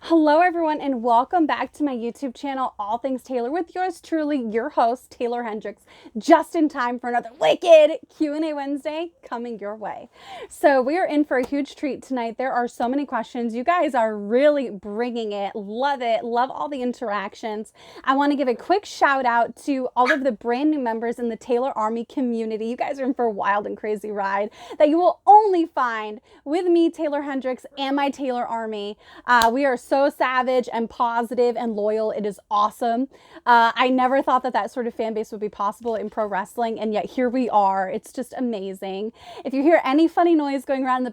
Hello everyone and welcome back to my YouTube channel, All Things Taylor, with yours truly, your host, Taeler Hendrix, just in time for another wicked Q&A Wednesday coming your way. So we are in for a huge treat tonight. There are so many questions. You guys are really bringing it. Love it. Love all the interactions. I want to give a quick shout out to all of the brand new members in the Taeler Army community. You guys are in for a wild and crazy ride that you will only find with me, Taeler Hendrix, and my Taeler Army. We are so savage and positive and loyal. It is awesome. I never thought that that sort of fan base would be possible in pro wrestling, and yet here we are. It's just amazing. If you hear any funny noise going around in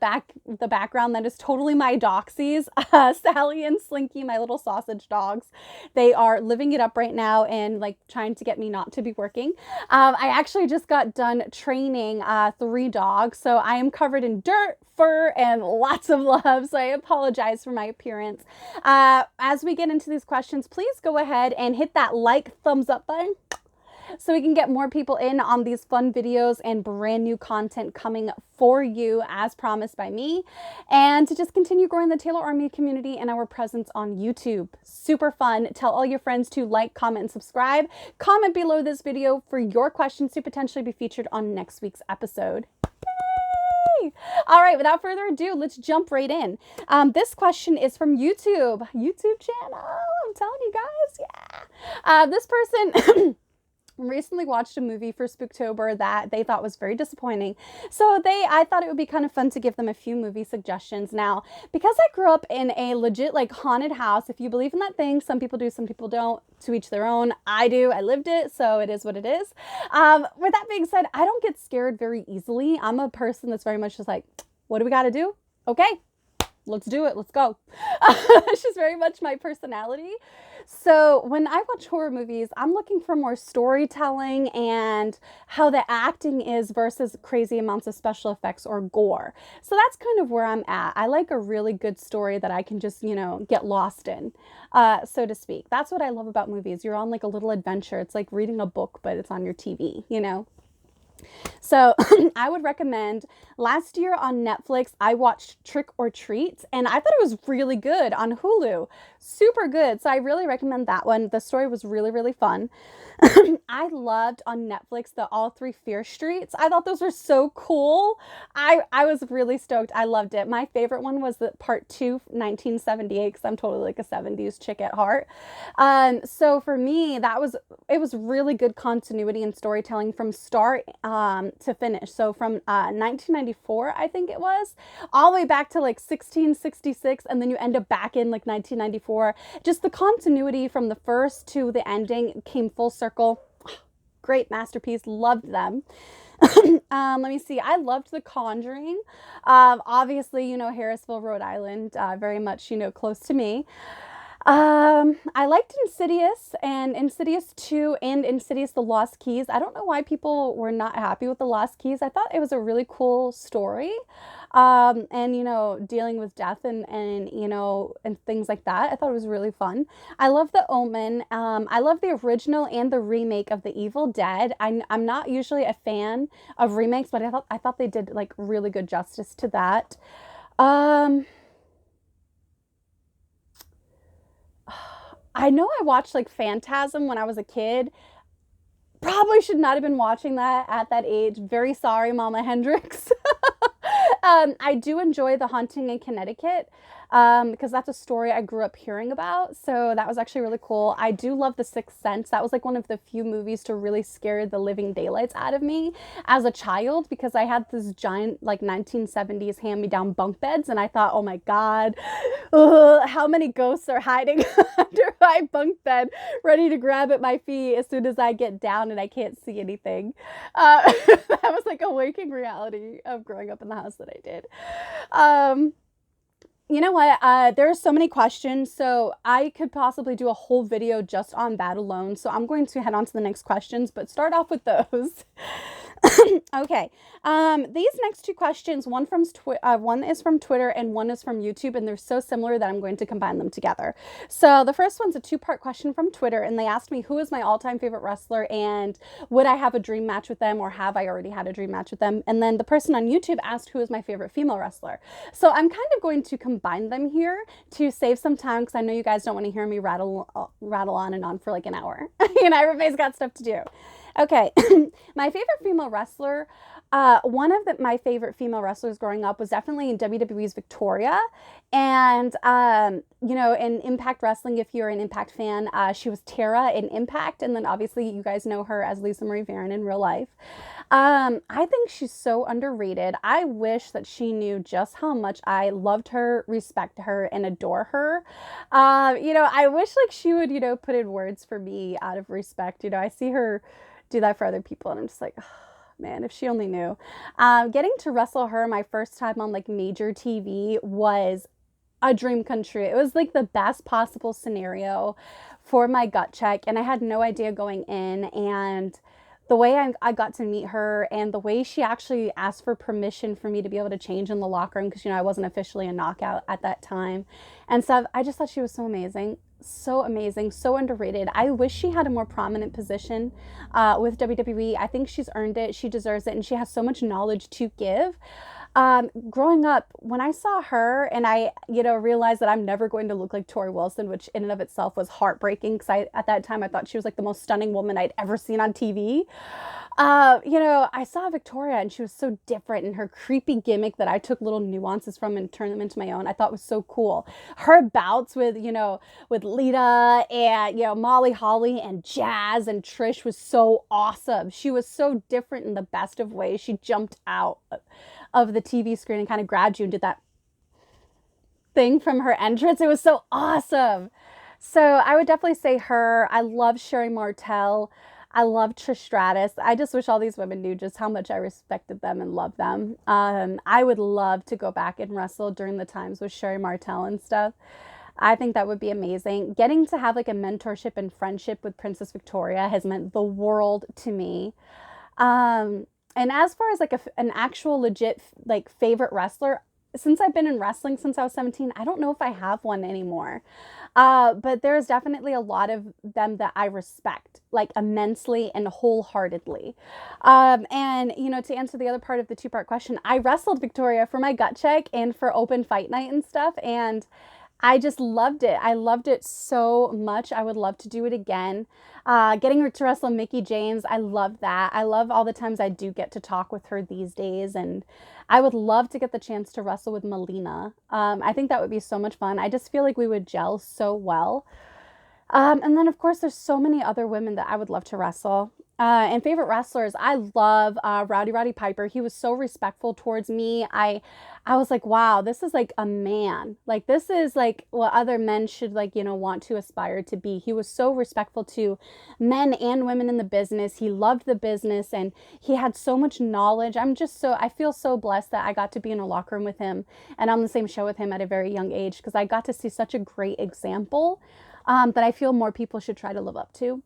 the background, that is totally my doxies, Sally and Slinky, my little sausage dogs. They are living it up right now and like trying to get me not to be working. I actually just got done training 3 dogs, so I am covered in dirt, fur, and lots of love, so I apologize for my appearance. As we get into these questions, please go ahead and hit that thumbs up button so we can get more people in on these fun videos and brand new content coming for you as promised by me, and to just continue growing the Taeler Army community and our presence on YouTube. Super fun. Tell all your friends to like, comment, and subscribe. Comment below this video for your questions to potentially be featured on next week's episode. All right, without further ado, let's jump right in. This question is from YouTube channel. I'm telling you guys, yeah. This person recently watched a movie for Spooktober that they thought was very disappointing. So I thought it would be kind of fun to give them a few movie suggestions. Now, because I grew up in a legit like haunted house, if you believe in that thing, some people do, some people don't, to each their own. I do, I lived it, so it is what it is. With that being said, I don't get scared very easily. I'm a person that's very much just like, what do we got to do? Okay, let's do it. Let's go. It's just very much my personality. So when I watch horror movies, I'm looking for more storytelling and how the acting is versus crazy amounts of special effects or gore. So that's kind of where I'm at. I like a really good story that I can just, get lost in, so to speak. That's what I love about movies. You're on like a little adventure. It's like reading a book, but it's on your TV, So I would recommend, last year on Netflix, I watched Trick or Treat, and I thought it was really good on Hulu. Super good. So I really recommend that one. The story was really, really fun. I loved on Netflix the All Three Fear Streets. I thought those were so cool. I was really stoked. I loved it. My favorite one was the part 2, 1978, because I'm totally like a 70s chick at heart. So for me, it was really good continuity and storytelling from start to finish. So from 1994, I think it was, all the way back to like 1666, and then you end up back in like 1994. Just the continuity from the first to the ending came full circle. Great masterpiece. Loved them. Let me see. I loved The Conjuring. Obviously, Harrisville, Rhode Island, very much, close to me. I liked Insidious and Insidious 2 and Insidious The Lost Keys. I don't know why people were not happy with The Lost Keys. I thought it was a really cool story. And, dealing with death and things like that. I thought it was really fun. I love The Omen. I love the original and the remake of The Evil Dead. I'm not usually a fan of remakes, but I thought they did like really good justice to that. I know I watched like Phantasm when I was a kid. Probably should not have been watching that at that age. Very sorry, Mama Hendrix. I do enjoy The Haunting in Connecticut because that's a story I grew up hearing about. So that was actually really cool. I do love The Sixth Sense. That was like one of the few movies to really scare the living daylights out of me as a child, because I had this giant like 1970s hand-me-down bunk beds, and I thought, oh my God, how many ghosts are hiding under my bunk bed ready to grab at my feet as soon as I get down and I can't see anything. That was like a waking reality of growing up in the house that I did. You know what? There are so many questions, so I could possibly do a whole video just on that alone. So I'm going to head on to the next questions, but start off with those. Okay. These next two questions, one is from Twitter and one is from YouTube, and they're so similar that I'm going to combine them together. So the first one's a two-part question from Twitter, and they asked me who is my all-time favorite wrestler and would I have a dream match with them or have I already had a dream match with them? And then the person on YouTube asked who is my favorite female wrestler. So I'm kind of going to combine them here to save some time because I know you guys don't want to hear me rattle on and on for like an hour. Everybody's got stuff to do. Okay, my favorite female wrestler, one of my favorite female wrestlers growing up was definitely in WWE's Victoria. And, in Impact Wrestling, if you're an Impact fan, she was Tara in Impact. And then obviously you guys know her as Lisa Marie Varon in real life. I think she's so underrated. I wish that she knew just how much I loved her, respect her, and adore her. I wish like she would, put in words for me out of respect. I see her do that for other people and I'm just like, oh, man, if she only knew. Getting to wrestle her my first time on like major TV was a dream come true. It was like the best possible scenario for my gut check, and I had no idea going in. And the way I got to meet her and the way she actually asked for permission for me to be able to change in the locker room because, I wasn't officially a knockout at that time. And so I just thought she was so amazing. So amazing, so underrated. I wish she had a more prominent position with WWE. I think she's earned it. She deserves it. And she has so much knowledge to give. Growing up, when I saw her and I, realized that I'm never going to look like Tori Wilson, which in and of itself was heartbreaking because at that time I thought she was like the most stunning woman I'd ever seen on TV. I saw Victoria and she was so different, and her creepy gimmick that I took little nuances from and turned them into my own, I thought was so cool. Her bouts with, with Lita and, Molly Holly and Jazz and Trish was so awesome. She was so different in the best of ways. She jumped out of the TV screen and kind of grabbed you and did that thing from her entrance. It was so awesome. So I would definitely say her. I love Sherry Martel. I love Trish Stratus. I just wish all these women knew just how much I respected them and loved them. I would love to go back and wrestle during the times with Sherry Martel and stuff. I think that would be amazing. Getting to have like a mentorship and friendship with Princess Victoria has meant the world to me. And as far as like an actual legit like favorite wrestler, since I've been in wrestling since I was 17, I don't know if I have one anymore. But there's definitely a lot of them that I respect like immensely and wholeheartedly. And to answer the other part of the two-part question, I wrestled Victoria for my gut check and for open fight night and stuff. And I just loved it. I loved it so much. I would love to do it again. Getting her to wrestle Mickie James, I love that. I love all the times I do get to talk with her these days. And I would love to get the chance to wrestle with Melina. I think that would be so much fun. I just feel like we would gel so well. And then, of course, there's so many other women that I would love to wrestle. And favorite wrestlers, I love Roddy Piper. He was so respectful towards me. I was like, wow, this is like a man. Like, this is like what other men should want to aspire to be. He was so respectful to men and women in the business. He loved the business and he had so much knowledge. I feel so blessed that I got to be in a locker room with him and on the same show with him at a very young age because I got to see such a great example that I feel more people should try to live up to.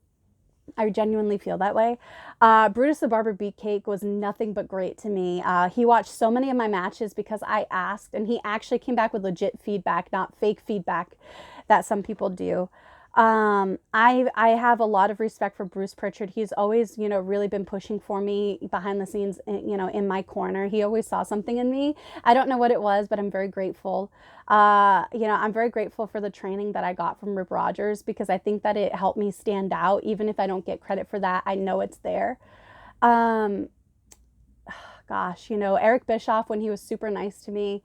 I genuinely feel that way. Brutus the Barber Beefcake was nothing but great to me. He watched so many of my matches because I asked, and he actually came back with legit feedback, not fake feedback that some people do. I have a lot of respect for Bruce Pritchard. He's always, really been pushing for me behind the scenes, in my corner. He always saw something in me. I don't know what it was, but I'm very grateful. I'm very grateful for the training that I got from Rip Rogers because I think that it helped me stand out. Even if I don't get credit for that, I know it's there. Eric Bischoff, when he was super nice to me,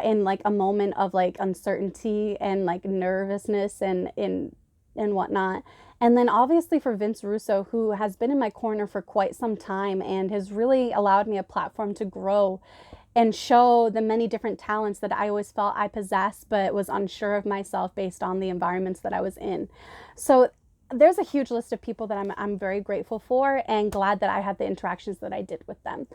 in like a moment of like uncertainty and like nervousness and whatnot. And then obviously for Vince Russo, who has been in my corner for quite some time and has really allowed me a platform to grow and show the many different talents that I always felt I possessed, but was unsure of myself based on the environments that I was in. So there's a huge list of people that I'm very grateful for and glad that I had the interactions that I did with them.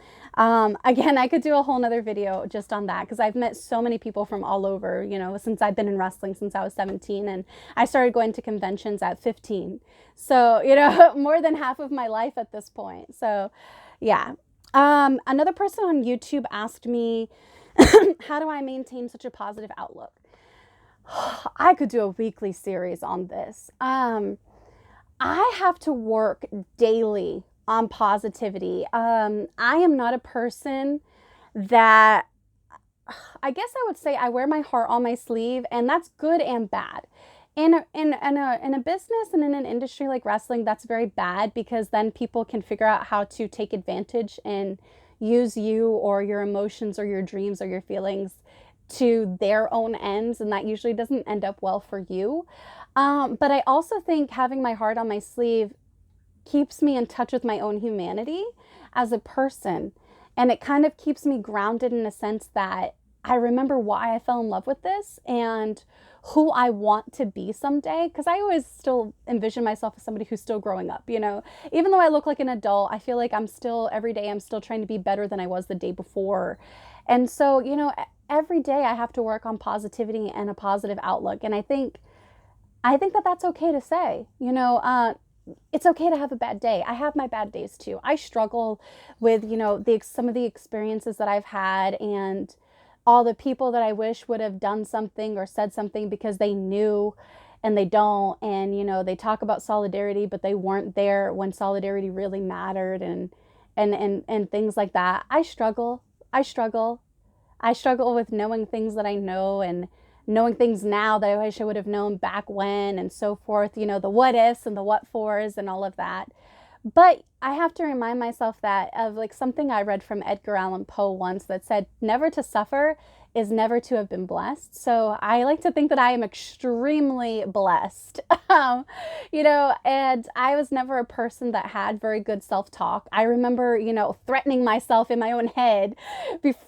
Again, I could do a whole nother video just on that because I've met so many people from all over, since I've been in wrestling since I was 17 and I started going to conventions at 15. So, more than half of my life at this point. So yeah. Another person on YouTube asked me, how do I maintain such a positive outlook? I could do a weekly series on this. I have to work daily on positivity. I am not a person that, I guess I would say I wear my heart on my sleeve, and that's good and bad. In a business and in an industry like wrestling, that's very bad because then people can figure out how to take advantage and use you or your emotions or your dreams or your feelings to their own ends, and that usually doesn't end up well for you. But I also think having my heart on my sleeve keeps me in touch with my own humanity as a person. And it kind of keeps me grounded in a sense that I remember why I fell in love with this and who I want to be someday. Because I always still envision myself as somebody who's still growing up, you know. Even though I look like an adult, I feel like I'm still, every day, I'm still trying to be better than I was the day before. And so, you know, every day I have to work on positivity and a positive outlook. And I think that that's okay to say. It's okay to have a bad day. I have my bad days too. I struggle with, some of the experiences that I've had and all the people that I wish would have done something or said something because they knew and they don't. And, they talk about solidarity, but they weren't there when solidarity really mattered and things like that. I struggle. I struggle. I struggle with knowing things that I know and knowing things now that I wish I would have known back when and so forth, the what ifs and the what fors and all of that. But I have to remind myself that of like something I read from Edgar Allan Poe once that said, never to suffer is never to have been blessed. So I like to think that I am extremely blessed. And I was never a person that had very good self-talk. I remember, threatening myself in my own head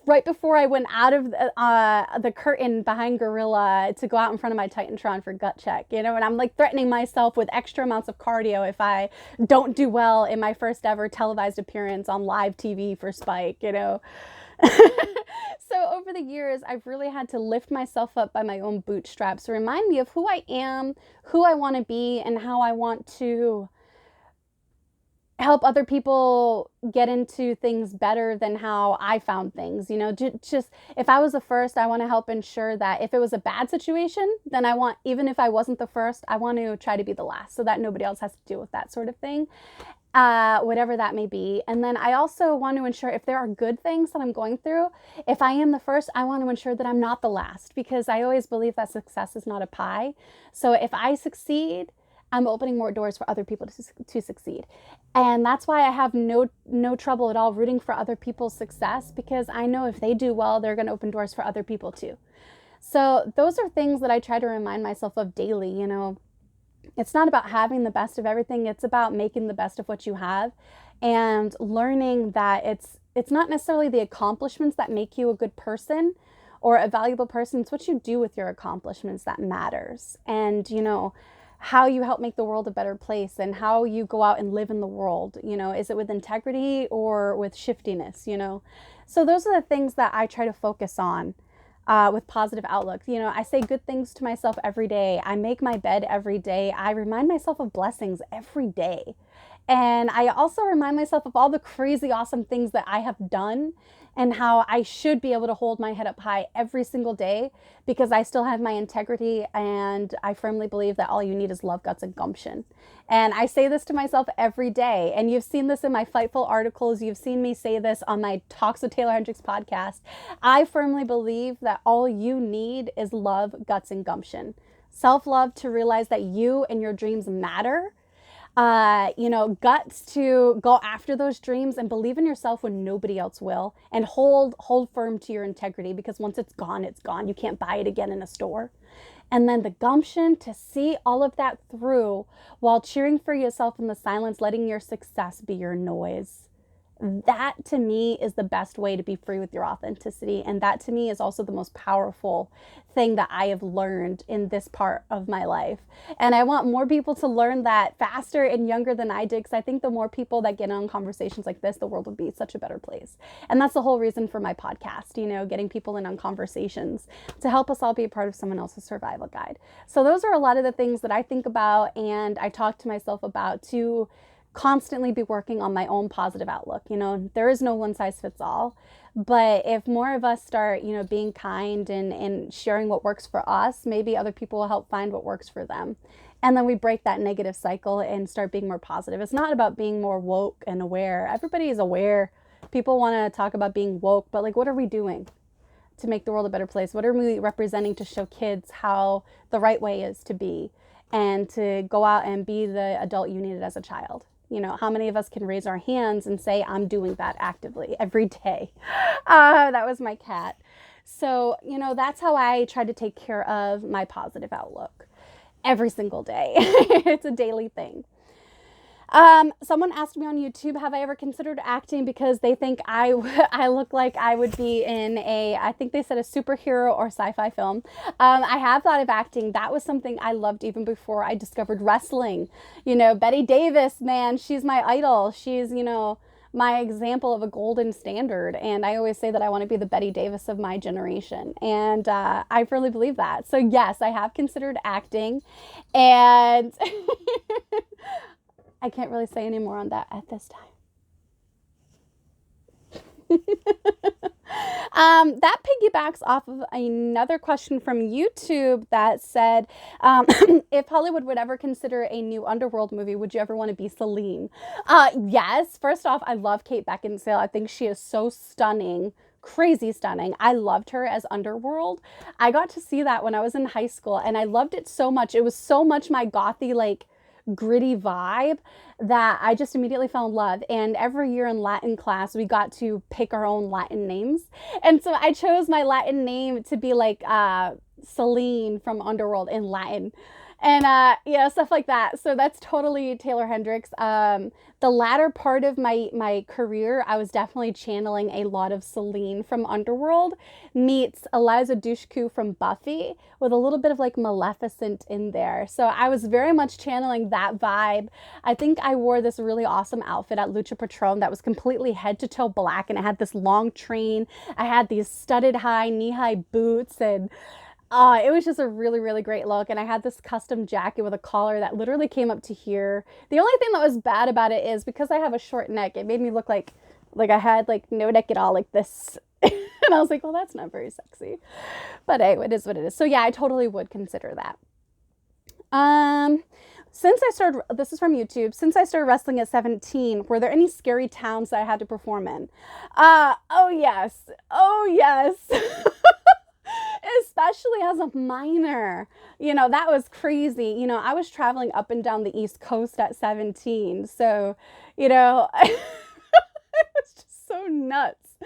right before I went out of the curtain behind Gorilla to go out in front of my Titantron for gut check, and I'm like threatening myself with extra amounts of cardio if I don't do well in my first ever televised appearance on live TV for Spike. So over the years, I've really had to lift myself up by my own bootstraps to remind me of who I am, who I want to be, and how I want to help other people get into things better than how I found things. Just if I was the first, I want to help ensure that if it was a bad situation, then even if I wasn't the first, I want to try to be the last so that nobody else has to deal with that sort of thing. Whatever that may be. And then I also want to ensure if there are good things that I'm going through, if I am the first, I want to ensure that I'm not the last, because I always believe that success is not a pie. So if I succeed, I'm opening more doors for other people to succeed. And that's why I have no trouble at all rooting for other people's success, because I know if they do well, they're going to open doors for other people too. So those are things that I try to remind myself of daily. It's not about having the best of everything. It's about making the best of what you have and learning that it's not necessarily the accomplishments that make you a good person or a valuable person. It's what you do with your accomplishments that matters. And, how you help make the world a better place and how you go out and live in the world. Is it with integrity or with shiftiness? So those are the things that I try to focus on. With positive outlook. I say good things to myself every day. I make my bed every day. I remind myself of blessings every day. And I also remind myself of all the crazy awesome things that I have done and how I should be able to hold my head up high every single day because I still have my integrity, and I firmly believe that all you need is love, guts, and gumption. And I say this to myself every day. And you've seen this in my Fightful articles. You've seen me say this on my Talks with Taeler Hendrix podcast. I firmly believe that all you need is love, guts, and gumption. Self-love to realize that you and your dreams matter. Guts to go after those dreams and believe in yourself when nobody else will, and hold firm to your integrity, because once it's gone, it's gone. You can't buy it again in a store. And then the gumption to see all of that through while cheering for yourself in the silence, letting your success be your noise. That to me is the best way to be free with your authenticity. And that to me is also the most powerful thing that I have learned in this part of my life. And I want more people to learn that faster and younger than I did, because I think the more people that get on conversations like this, the world will be such a better place. And that's the whole reason for my podcast, getting people in on conversations to help us all be a part of someone else's survival guide. So those are a lot of the things that I think about and I talk to myself about to constantly be working on my own positive outlook. There is no one size fits all. But if more of us start, being kind and sharing what works for us, maybe other people will help find what works for them. And then we break that negative cycle and start being more positive. It's not about being more woke and aware. Everybody is aware. People want to talk about being woke, but like, what are we doing to make the world a better place? What are we representing to show kids how the right way is to be and to go out and be the adult you needed as a child? How many of us can raise our hands and say, I'm doing that actively every day? That was my cat. So, that's how I try to take care of my positive outlook every single day. It's a daily thing. Someone asked me on YouTube, have I ever considered acting, because they think I look like I would be in I think they said a superhero or sci-fi film. I have thought of acting. That was something I loved even before I discovered wrestling. Betty Davis, man, she's my idol. She's, my example of a golden standard. And I always say that I want to be the Betty Davis of my generation. And I really believe that. So yes, I have considered acting. And I can't really say any more on that at this time. That piggybacks off of another question from YouTube that said, if Hollywood would ever consider a new Underworld movie, would you ever want to be Celine? Yes. First off, I love Kate Beckinsale. I think she is so stunning. Crazy stunning. I loved her as Underworld. I got to see that when I was in high school, and I loved it so much. It was so much my gothy, like, gritty vibe that I just immediately fell in love. And every year in Latin class, we got to pick our own Latin names. And so I chose my Latin name to be like Celine from Underworld in Latin. And stuff like that. So that's totally Taeler Hendrix. The latter part of my career, I was definitely channeling a lot of Celine from Underworld meets Eliza Dushku from Buffy with a little bit of like Maleficent in there. So I was very much channeling that vibe. I think I wore this really awesome outfit at Lucha Patron that was completely head to toe black, and it had this long train. I had these studded high, knee-high boots, and it was just a really, really great look. And I had this custom jacket with a collar that literally came up to here. The only thing that was bad about it is because I have a short neck, it made me look like I had like no neck at all, like this. And I was like, well, that's not very sexy. But hey, it is what it is. So yeah, I totally would consider that. Since I started, this is from YouTube, since I started wrestling at 17, were there any scary towns that I had to perform in? Oh yes. Oh yes. Especially as a minor, that was crazy. I was traveling up and down the East Coast at 17. So, it was just so nuts.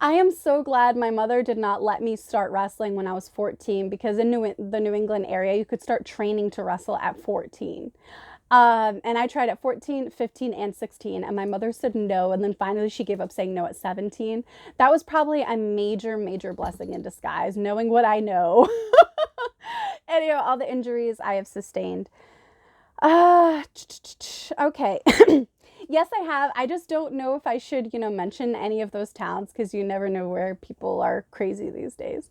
I am so glad my mother did not let me start wrestling when I was 14, because in the New England area, you could start training to wrestle at 14. And I tried at 14, 15, and 16, and my mother said no, and then finally she gave up saying no at 17. That was probably a major, major blessing in disguise, knowing what I know. And, all the injuries I have sustained. Okay. Yes, I have. I just don't know if I should, mention any of those towns, because you never know where people are crazy these days.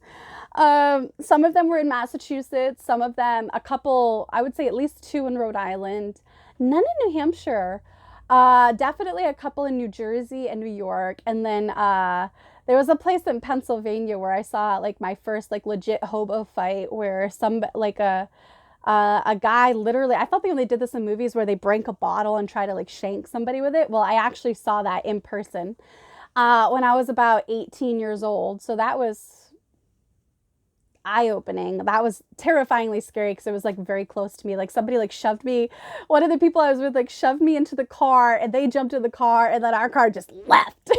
Some of them were in Massachusetts, some of them, a couple, I would say at least 2 in Rhode Island, none in New Hampshire, definitely a couple in New Jersey and New York. And then there was a place in Pennsylvania where I saw like my first like legit hobo fight, where some like a guy literally, I thought they only did this in movies where they break a bottle and try to like shank somebody with it. Well, I actually saw that in person when I was about 18 years old. So that was eye-opening. That was terrifyingly scary, because it was like very close to me. Like somebody like shoved me, one of the people I was with like shoved me into the car, and they jumped in the car, and then our car just left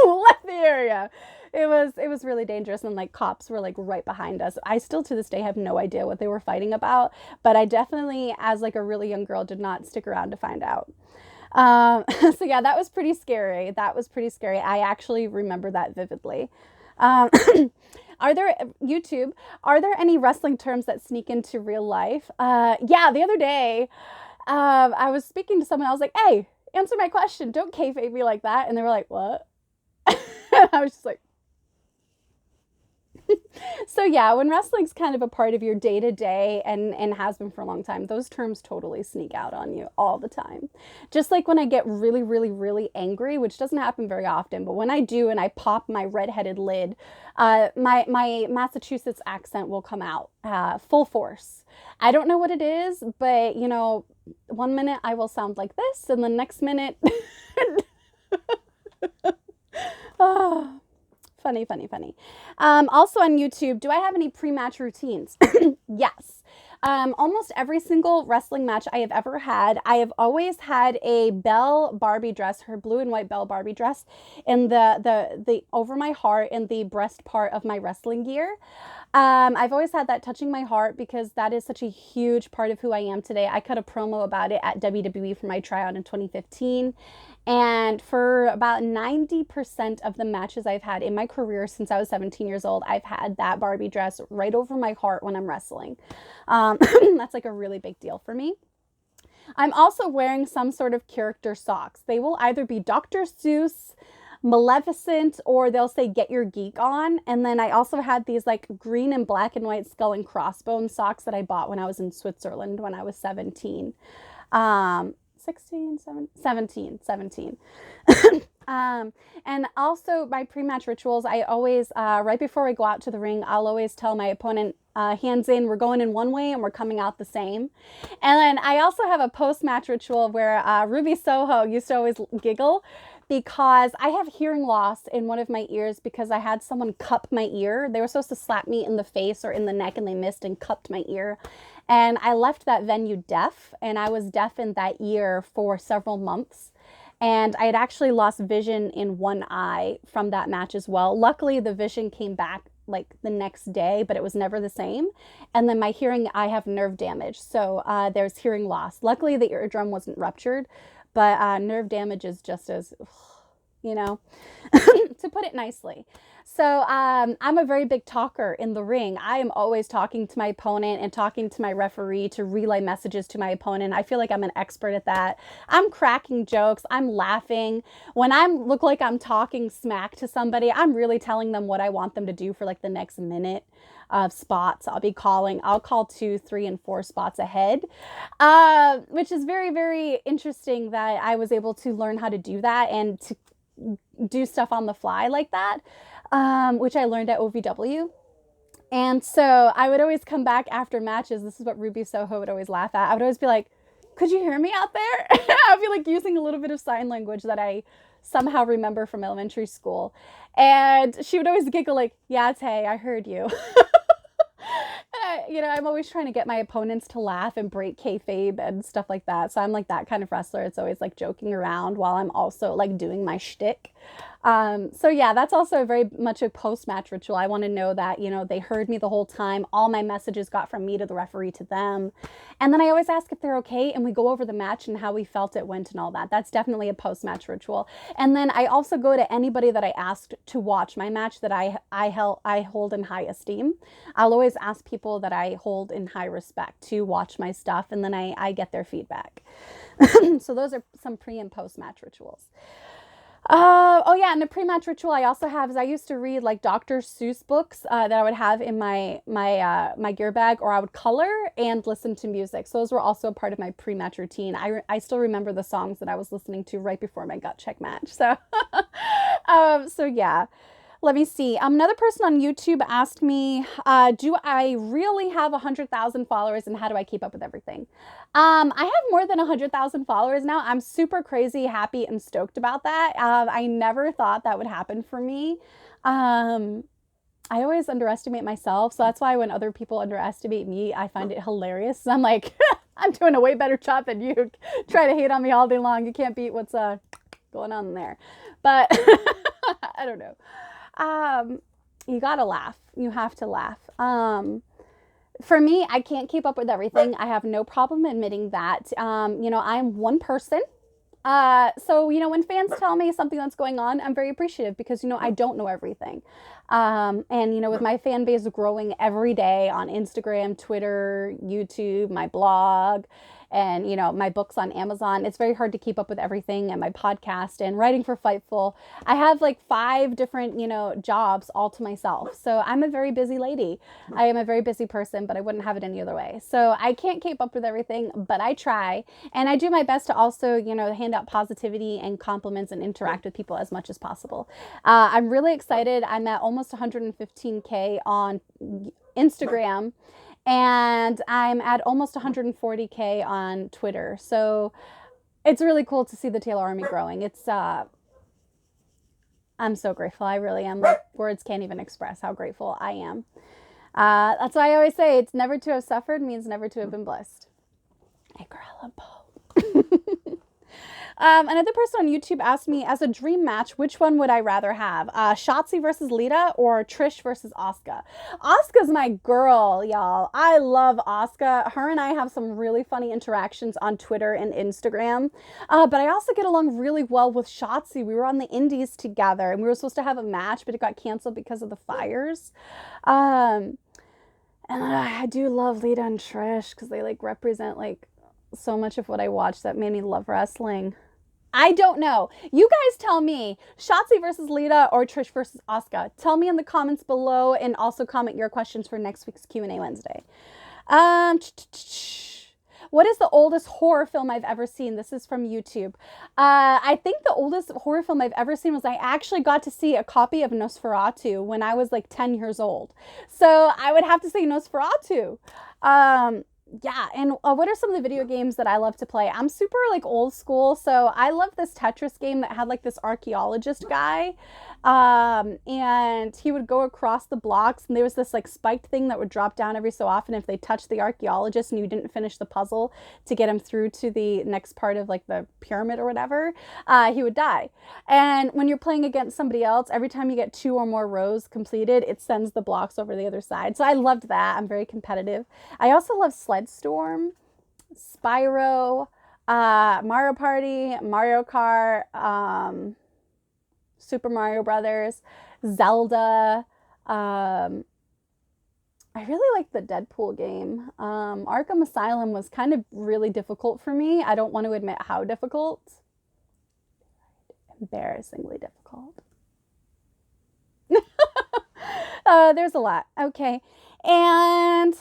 left the area. It was really dangerous, and like cops were like right behind us. I still to this day have no idea what they were fighting about, but I definitely, as like a really young girl, did not stick around to find out. So yeah, that was pretty scary. I actually remember that vividly. Are there any wrestling terms that sneak into real life? Yeah, the other day, I was speaking to someone. I was like, hey, answer my question. Don't kayfabe me like that. And they were like, what? And I was just like, So yeah, when wrestling's kind of a part of your day to day and has been for a long time, those terms totally sneak out on you all the time. Just like when I get really, really, really angry, which doesn't happen very often, but when I do and I pop my redheaded lid, my Massachusetts accent will come out full force. I don't know what it is, but you know, one minute I will sound like this, and the next minute, oh, funny, funny, funny. Also on YouTube, do I have any pre-match routines? Yes. Almost every single wrestling match I have ever had, I have always had a Belle Barbie dress, her blue and white Belle Barbie dress, in the over my heart in the breast part of my wrestling gear. I've always had that touching my heart because that is such a huge part of who I am today. I cut a promo about it at WWE for my tryout in 2015. And for about 90% of the matches I've had in my career since I was 17 years old, I've had that Barbie dress right over my heart when I'm wrestling. That's like a really big deal for me. I'm also wearing some sort of character socks. They will either be Dr. Seuss, Maleficent, or they'll say get your geek on. And then I also had these like green and black and white skull and crossbones socks that I bought when I was in Switzerland when I was 17. 17. And also my pre-match rituals, I always, right before I go out to the ring, I'll always tell my opponent, hands in, we're going in one way and we're coming out the same. And then I also have a post-match ritual where Ruby Soho used to always giggle because I have hearing loss in one of my ears because I had someone cup my ear. They were supposed to slap me in the face or in the neck and they missed and cupped my ear. And I left that venue deaf, and I was deaf in that ear for several months. And I had actually lost vision in one eye from that match as well. Luckily, the vision came back like the next day, but it was never the same. And then my hearing, I have nerve damage. So there's hearing loss. Luckily, the eardrum wasn't ruptured, but nerve damage is just as, you know, to put it nicely. So I'm a very big talker in the ring. I am always talking to my opponent and talking to my referee to relay messages to my opponent. I feel like I'm an expert at that. I'm cracking jokes. I'm laughing. When I look like I'm talking smack to somebody, I'm really telling them what I want them to do for like the next minute of spots. I'll call 2, 3, and 4 spots ahead, which is very, very interesting that I was able to learn how to do that and to do stuff on the fly like that, which I learned at OVW. And so I would always come back after matches. This is what Ruby Soho would always laugh at. I would always be like, could you hear me out there? I'd be like using a little bit of sign language that I somehow remember from elementary school. And she would always giggle like, yeah, Tay, I heard you. You know, I'm always trying to get my opponents to laugh and break kayfabe and stuff like that. So I'm like that kind of wrestler. It's always like joking around while I'm also like doing my shtick. So yeah, that's also very much a post-match ritual. I want to know that, you know, they heard me the whole time. All my messages got from me to the referee to them. And then I always ask if they're okay. And we go over the match and how we felt it went and all that. That's definitely a post-match ritual. And then I also go to anybody that I asked to watch my match that I hold in high esteem. I'll always ask people that I hold in high respect to watch my stuff. And then I get their feedback. So those are some pre and post-match rituals. Oh yeah, and the pre-match ritual I also have is I used to read like Dr. Seuss books that I would have in my gear bag, or I would color and listen to music. So those were also a part of my pre-match routine. I still remember the songs that I was listening to right before my gut check match. So, so yeah. Let me see. Another person on YouTube asked me, do I really have 100,000 followers and how do I keep up with everything? I have more than 100,000 followers now. I'm super crazy, happy, and stoked about that. I never thought that would happen for me. I always underestimate myself. So that's why when other people underestimate me, I find it hilarious. I'm like, I'm doing a way better job than you. Try to hate on me all day long. You can't beat what's going on there. But I don't know. You gotta laugh. You have to laugh. For me, I can't keep up with everything. I have no problem admitting that. You know, I'm one person. So, you know, when fans tell me something that's going on, I'm very appreciative because, you know, I don't know everything. And, you know, with my fan base growing every day on Instagram, Twitter, YouTube, my blog, and, you know, my books on Amazon. It's very hard to keep up with everything, and my podcast and writing for Fightful. I have like 5 different, you know, jobs all to myself. So I'm a very busy lady. I am a very busy person, but I wouldn't have it any other way. So I can't keep up with everything, but I try. And I do my best to also, you know, hand out positivity and compliments and interact with people as much as possible. I'm really excited. I'm at almost 115K on Instagram, and I'm at almost 140K on Twitter. So it's really cool to see the Taeler Army growing. It's I'm so grateful. I really am. Like, words can't even express how grateful I am. That's why I always say it's never to have suffered means never to have been blessed. Another person on YouTube asked me, as a dream match, which one would I rather have? Shotzi versus Lita or Trish versus Asuka? Asuka's my girl, y'all. I love Asuka. Her and I have some really funny interactions on Twitter and Instagram. But I also get along really well with Shotzi. We were on the Indies together, and we were supposed to have a match, but it got canceled because of the fires. And I do love Lita and Trish because they like represent like so much of what I watched that made me love wrestling. I don't know. You guys tell me, Shotzi versus Lita or Trish versus Asuka. Tell me in the comments below, and also comment your questions for next week's Q&A Wednesday. What is the oldest horror film I've ever seen? This is from YouTube. I think the oldest horror film I've ever seen was I actually got to see a copy of Nosferatu when I was like 10 years old. So I would have to say Nosferatu. Yeah, and what are some of the video games that I love to play? I'm super like old school, so I love this Tetris game that had like this archaeologist guy, and he would go across the blocks, and there was this like spiked thing that would drop down every so often if they touched the archaeologist and you didn't finish the puzzle to get him through to the next part of like the pyramid or whatever, he would die. And when you're playing against somebody else, every time you get 2 or more rows completed, it sends the blocks over the other side. So I loved that. I'm very competitive. I also love Sled Storm, Spyro, Mario Party, Mario Kart, Super Mario Brothers, Zelda. I really like the Deadpool game. Arkham Asylum was kind of really difficult for me. I don't want to admit how difficult. Embarrassingly difficult. There's a lot. Okay. And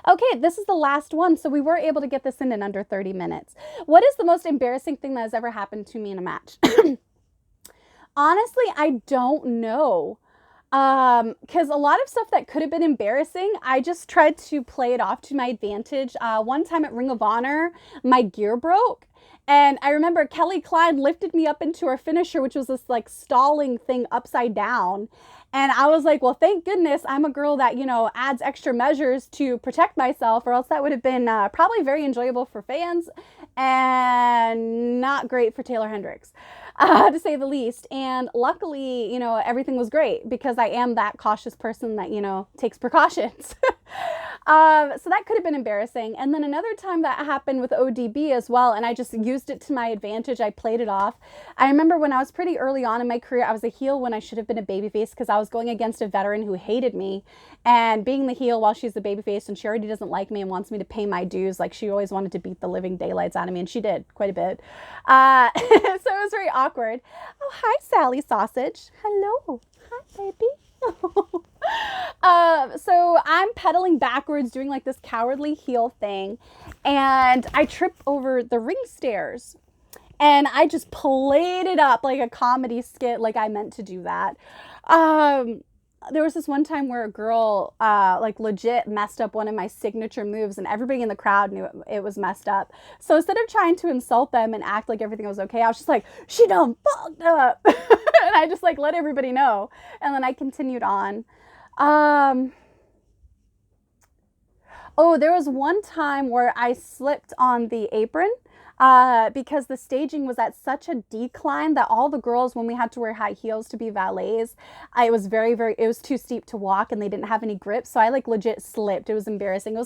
okay, this is the last one. So we were able to get this in under 30 minutes. What is the most embarrassing thing that has ever happened to me in a match? Honestly, I don't know. Because a lot of stuff that could have been embarrassing, I just tried to play it off to my advantage. One time at Ring of Honor, my gear broke. And I remember Kelly Klein lifted me up into her finisher, which was this like stalling thing upside down. And I was like, well, thank goodness I'm a girl that, you know, adds extra measures to protect myself, or else that would have been probably very enjoyable for fans and not great for Taeler Hendrix, to say the least. And luckily, you know, everything was great because I am that cautious person that, you know, takes precautions. So that could have been embarrassing. And then another time that happened with ODB as well, and I just used it to my advantage. I played it off. I remember when I was pretty early on in my career, I was a heel when I should have been a babyface because I was going against a veteran who hated me, and being the heel while she's the babyface and she already doesn't like me and wants me to pay my dues. Like, she always wanted to beat the living daylights out of me, and she did quite a bit. So it was very awkward. Oh, hi, Sally Sausage. Hello. Hi, baby. So I'm pedaling backwards doing like this cowardly heel thing, and I trip over the ring stairs, and I just played it up like a comedy skit, like I meant to do that. There was this one time where a girl like legit messed up one of my signature moves, and everybody in the crowd knew it was messed up. So instead of trying to insult them and act like everything was okay, I was just like, she done fucked up. And I just like let everybody know, and then I continued on. Oh, there was one time where I slipped on the apron. because the staging was at such a decline that all the girls, when we had to wear high heels to be valets, it was it was too steep to walk and they didn't have any grip. So I like legit slipped. It was embarrassing. It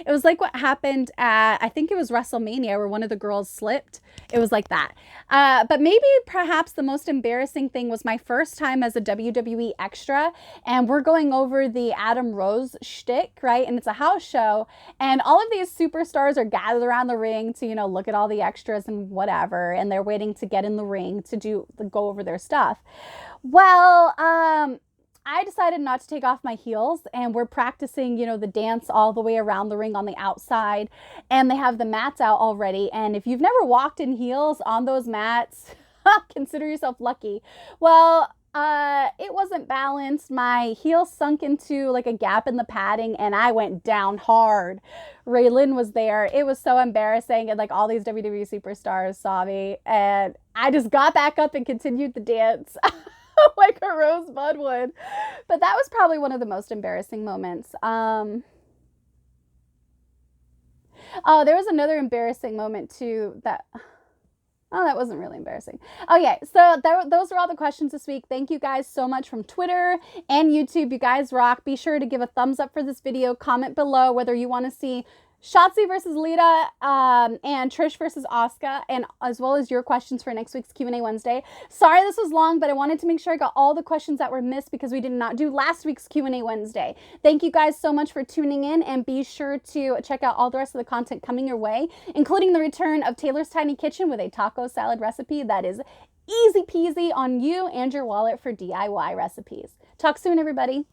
was like what happened at, I think it was WrestleMania, where one of the girls slipped. It was like that. But maybe perhaps the most embarrassing thing was my first time as a WWE extra, and we're going over the Adam Rose shtick, right? And it's a house show, and all of these superstars are gathered around the ring to, you know, look at all the extras and whatever, and they're waiting to get in the ring to go over their stuff. Well, I decided not to take off my heels, and we're practicing, you know, the dance all the way around the ring on the outside, and they have the mats out already. And if you've never walked in heels on those mats, consider yourself lucky. Well, it wasn't balanced. My heel sunk into like a gap in the padding, and I went down hard. Raylan was there. It was so embarrassing, and like all these WWE superstars saw me, and I just got back up and continued the dance. Like a rosebud would. But that was probably one of the most embarrassing moments. Oh, there was another embarrassing moment too that... Oh, that wasn't really embarrassing. Okay, so those are all the questions this week. Thank you guys so much from Twitter and YouTube. You guys rock. Be sure to give a thumbs up for this video. Comment below whether you want to see Shotzi versus Lita and Trish versus Asuka, and as well as your questions for next week's Q&A Wednesday. Sorry this was long, but I wanted to make sure I got all the questions that were missed because we did not do last week's Q&A Wednesday. Thank you guys so much for tuning in, and be sure to check out all the rest of the content coming your way, including the return of Taylor's Tiny Kitchen with a taco salad recipe that is easy peasy on you and your wallet for DIY recipes. Talk soon, everybody.